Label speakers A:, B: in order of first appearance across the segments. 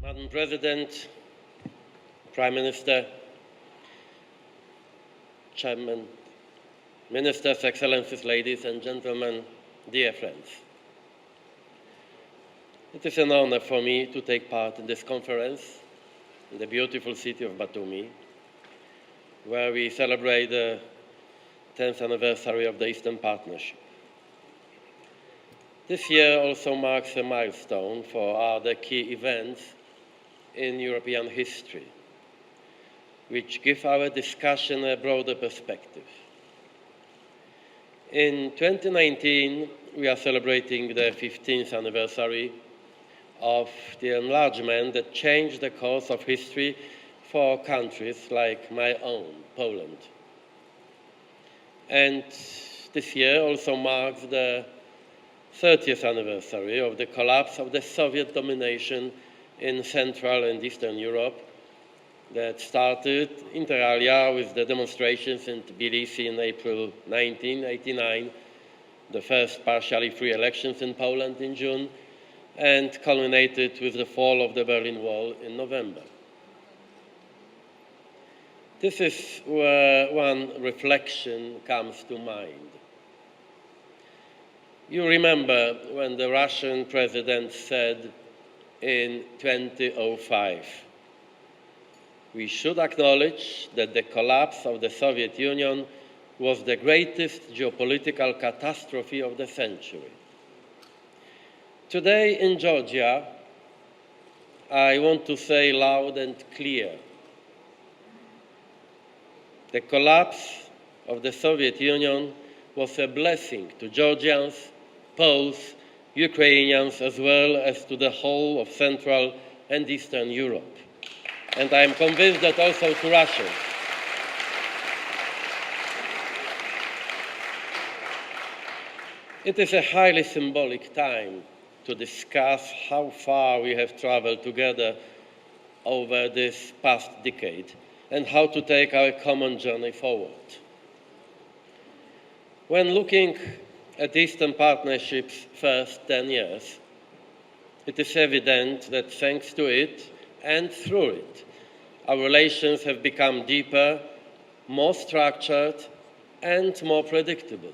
A: Madam President, Prime Minister, Chairman, Ministers, Excellencies, ladies and gentlemen, dear friends. It is an honor for me to take part in this conference in the beautiful city of Batumi, where we celebrate the 10th anniversary of the Eastern Partnership. This year also marks a milestone for other key events in European history, which give our discussion a broader perspective. In 2019, we are celebrating the 15th anniversary of the enlargement that changed the course of history for countries like my own, Poland. And this year also marks the 30th anniversary of the collapse of the Soviet domination in Central and Eastern Europe that started inter alia with the demonstrations in Tbilisi in April 1989, the first partially free elections in Poland in June, and culminated with the fall of the Berlin Wall in November. This is where one reflection comes to mind. You remember when the Russian president said in 2005, "We should acknowledge that the collapse of the Soviet Union was the greatest geopolitical catastrophe of the century." Today in Georgia, I want to say loud and clear, the collapse of the Soviet Union was a blessing to Georgians, Poles, Ukrainians, as well as to the whole of Central and Eastern Europe. And I am convinced that also to Russians. It is a highly symbolic time to discuss how far we have traveled together over this past decade and how to take our common journey forward. When looking at the Eastern Partnership's first 10 years, it is evident that thanks to it and through it, our relations have become deeper, more structured, and more predictable.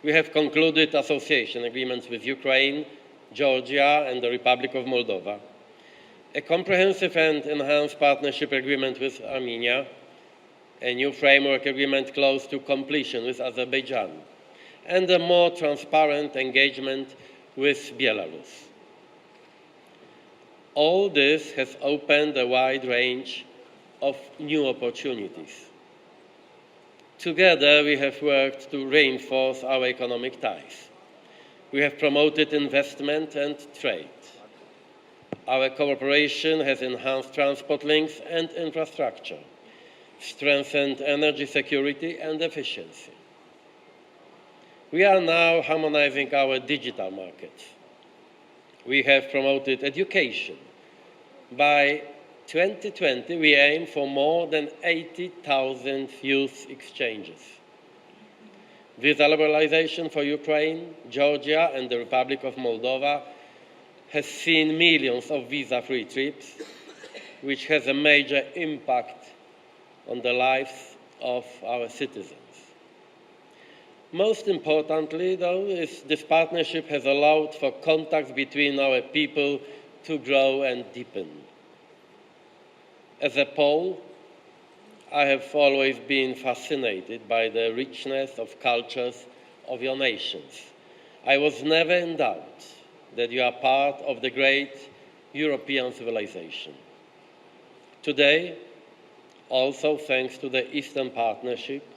A: We have concluded association agreements with Ukraine, Georgia, and the Republic of Moldova, a comprehensive and enhanced partnership agreement with Armenia, a new framework agreement close to completion with Azerbaijan, and a more transparent engagement with Belarus. All this has opened a wide range of new opportunities. Together, we have worked to reinforce our economic ties. We have promoted investment and trade. Our cooperation has enhanced transport links and infrastructure, strengthened energy security and efficiency. We are now harmonizing our digital markets. We have promoted education. By 2020, we aim for more than 80,000 youth exchanges. Visa liberalization for Ukraine, Georgia, and the Republic of Moldova has seen millions of visa-free trips, which has a major impact on the lives of our citizens. Most importantly, though, is this partnership has allowed for contacts between our people to grow and deepen. As a Pole, I have always been fascinated by the richness of cultures of your nations. I was never in doubt that you are part of the great European civilization. Today, also thanks to the Eastern Partnership,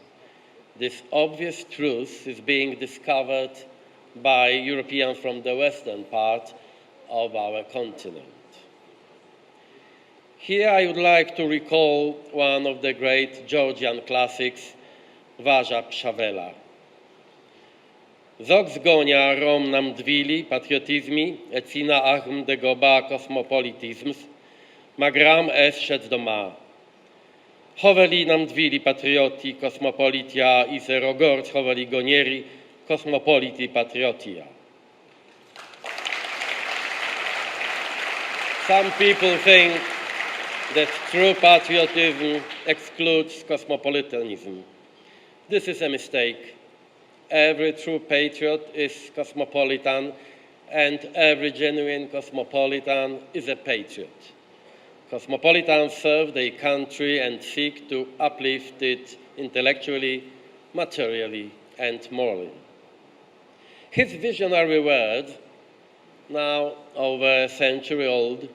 A: this obvious truth is being discovered by Europeans from the western part of our continent. Here I would like to recall one of the great Georgian classics, Varza Pszawela. Zog zgonia rom nam dwili patriotyzmi, et sina achm de goba cosmopolitisms, magram es szedł do ma. Hoveli nam dwili patrioti, kosmopolitia i zerogorc hoveli gonieri, kosmopoliti patriotia. Some people think that true patriotism excludes cosmopolitanism. This is a mistake. Every true patriot is cosmopolitan, and every genuine cosmopolitan is a patriot. Cosmopolitans serve their country and seek to uplift it intellectually, materially, and morally. His visionary words, now over a century old,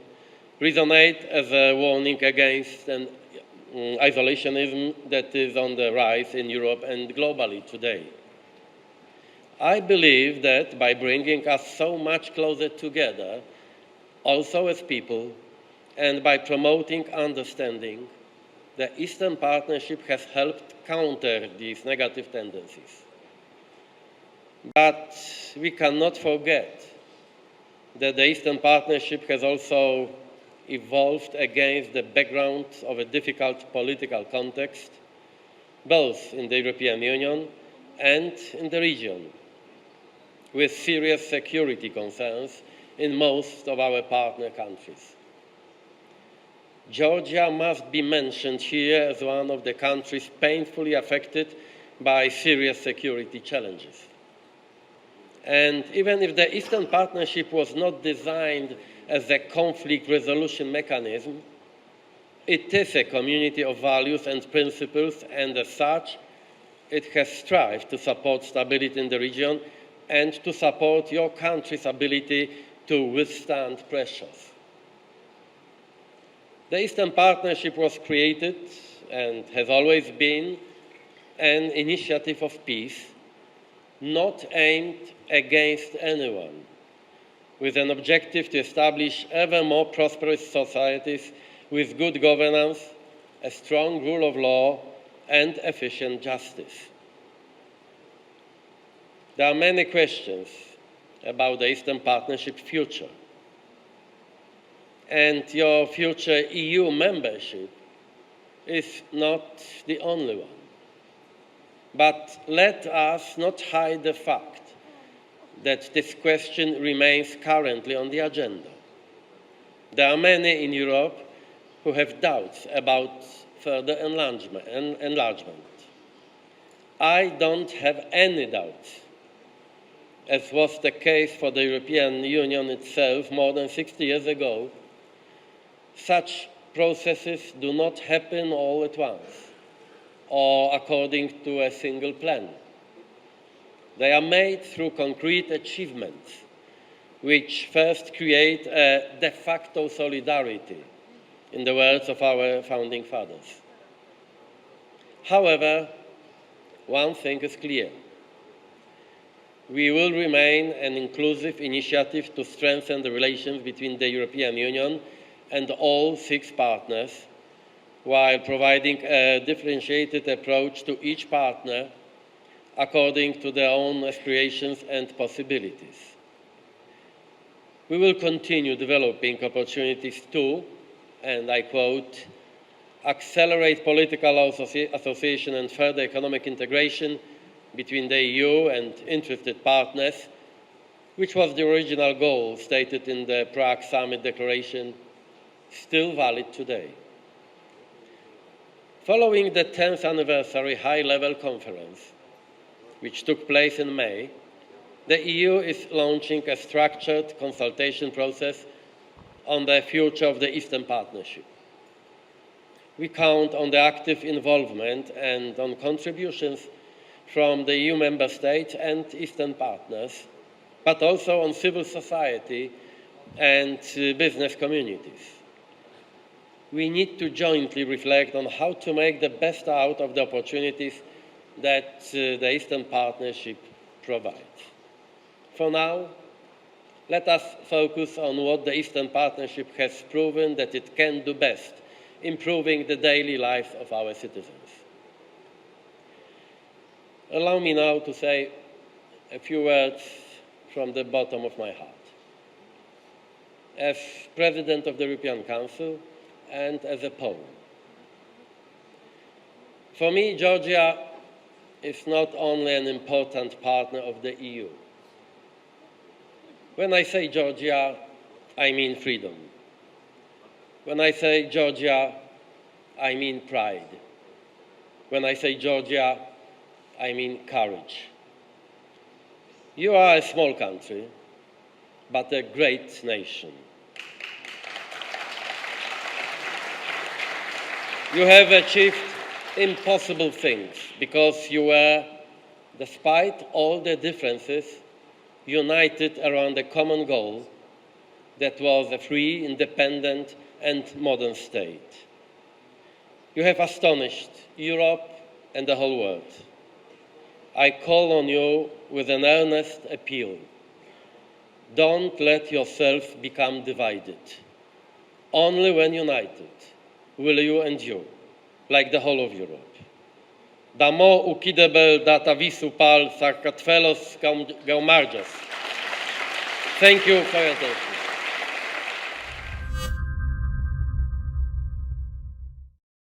A: resonate as a warning against an isolationism that is on the rise in Europe and globally today. I believe that by bringing us so much closer together, also as people, and by promoting understanding, the Eastern Partnership has helped counter these negative tendencies. But we cannot forget that the Eastern Partnership has also evolved against the background of a difficult political context, both in the European Union and in the region, with serious security concerns in most of our partner countries. Georgia must be mentioned here as one of the countries painfully affected by serious security challenges. And even if the Eastern Partnership was not designed as a conflict resolution mechanism, it is a community of values and principles, and as such, it has strived to support stability in the region and to support your country's ability to withstand pressures. The Eastern Partnership was created and has always been an initiative of peace, not aimed against anyone, with an objective to establish ever more prosperous societies with good governance, a strong rule of law, and efficient justice. There are many questions about the Eastern Partnership future. And your future EU membership is not the only one. But let us not hide the fact that this question remains currently on the agenda. There are many in Europe who have doubts about further enlargement. I don't have any doubts, as was the case for the European Union itself more than 60 years ago. Such processes do not happen all at once or according to a single plan. They are made through concrete achievements, which first create a de facto solidarity, in the words of our founding fathers. However, one thing is clear. We will remain an inclusive initiative to strengthen the relations between the European Union and all 6 partners, while providing a differentiated approach to each partner according to their own aspirations and possibilities. We will continue developing opportunities to, and I quote, accelerate political association and further economic integration between the EU and interested partners, which was the original goal stated in the Prague Summit Declaration, still valid today. Following the 10th anniversary high-level conference, which took place in May, the EU is launching a structured consultation process on the future of the Eastern Partnership. We count on the active involvement and on contributions from the EU member states and Eastern partners, but also on civil society and business communities. We need to jointly reflect on how to make the best out of the opportunities that the Eastern Partnership provides. For now, let us focus on what the Eastern Partnership has proven that it can do best, improving the daily life of our citizens. Allow me now to say a few words from the bottom of my heart. As President of the European Council and as a Pole. For me, Georgia is not only an important partner of the EU. When I say Georgia, I mean freedom. When I say Georgia, I mean pride. When I say Georgia, I mean courage. You are a small country, but a great nation. You have achieved impossible things because you were, despite all the differences, united around a common goal that was a free, independent, and modern state. You have astonished Europe and the whole world. I call on you with an earnest appeal. Don't let yourself become divided. Only when united will you endure, like the whole of Europe. Damo ukidebel data visu pal sarkatfelos gaumarjas. Thank you for your attention.